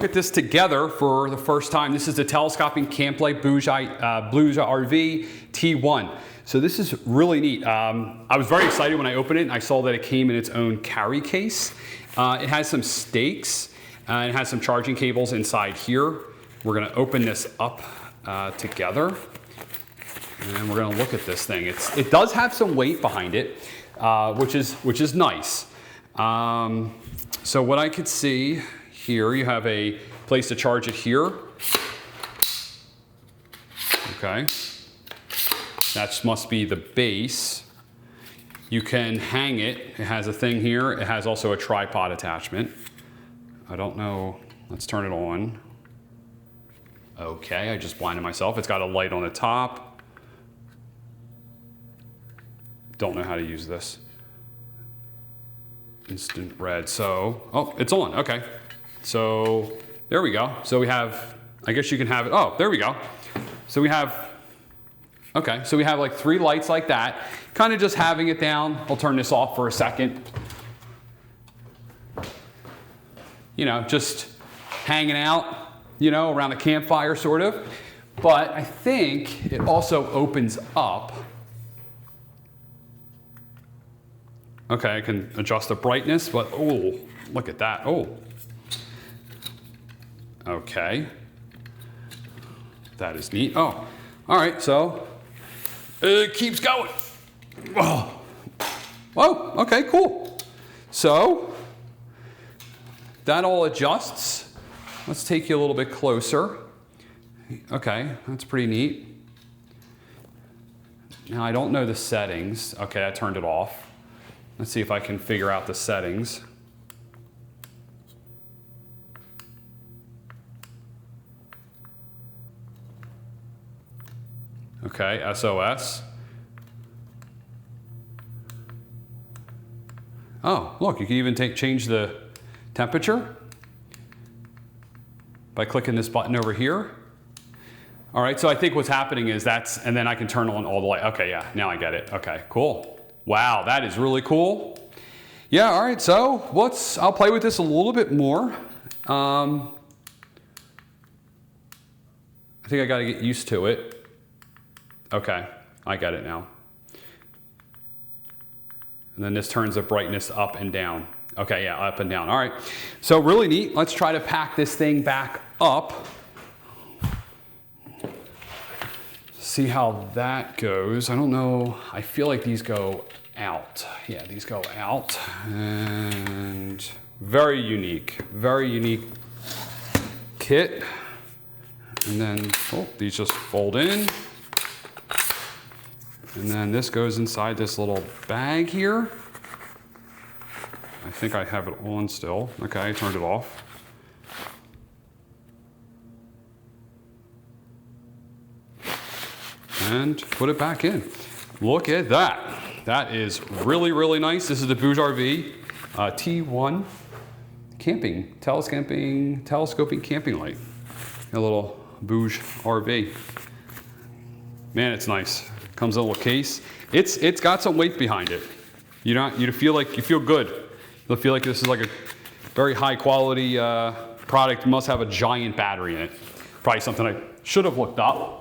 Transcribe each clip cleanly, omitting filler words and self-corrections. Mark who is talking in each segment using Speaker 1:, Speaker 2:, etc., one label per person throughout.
Speaker 1: At this together for the first time. This is the Telescopic camp light BougeRV T1. So this is really neat. I was very excited when I opened it and I saw that it came in its own carry case. It has some stakes and it has some charging cables inside here. We're going to open this up together and we're going to look at this thing. It does have some weight behind it, which is nice. So what I could see here, you have a place to charge it here. Okay. That must be the base. You can hang it. It has a thing here. It has also a tripod attachment. I don't know. Let's turn it on. Okay, I just blinded myself. It's got a light on the top. Don't know how to use this. Instant red. So, oh, it's on. Okay. So there we go. So we have, I guess you can have it. Oh, there we go. So we have, okay. So we have like 3 lights like that. Kind of just having it down. I'll turn this off for a second. You know, just hanging out, you know, around a campfire sort of. But I think it also opens up. Okay, I can adjust the brightness, but oh, look at that. Oh. Okay. That is neat. Oh, all right, so it keeps going. Oh, okay, cool. So that all adjusts. Let's take you a little bit closer. Okay, that's pretty neat. Now I don't know the settings. Okay, I turned it off. Let's see if I can figure out the settings. Okay, SOS. Oh, look, you can even change the temperature by clicking this button over here. All right, so I think what's happening is and then I can turn on all the light. Okay, yeah, now I get it. Okay, cool. Wow, that is really cool. Yeah, all right, so I'll play with this a little bit more. I think I gotta get used to it. Okay, I get it now. And then this turns the brightness up and down. Okay, yeah, up and down. All right, so really neat. Let's try to pack this thing back up. See how that goes. I don't know, I feel like these go out. Yeah, these go out. And very unique kit. And then, oh, these just fold in. And then this goes inside this little bag here. I think I have it on still. Okay, I turned it off. And put it back in. Look at that. That is really, really nice. This is the BougeRV T1 telescopic camping light. A little BougeRV. Man, it's nice. Comes in a little case. It's got some weight behind it. You feel good. You'll feel like this is like a very high quality product. Must have a giant battery in it. Probably something I should have looked up.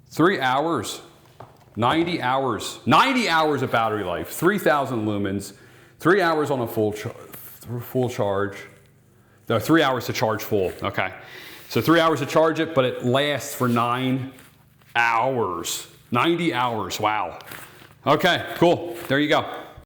Speaker 1: 3 hours, 90 hours of battery life, 3,000 lumens, 3 hours on a full charge. No, 3 hours to charge full. Okay. So 3 hours to charge it, but it lasts for 9 hours. 90 hours, wow. Okay, cool, there you go.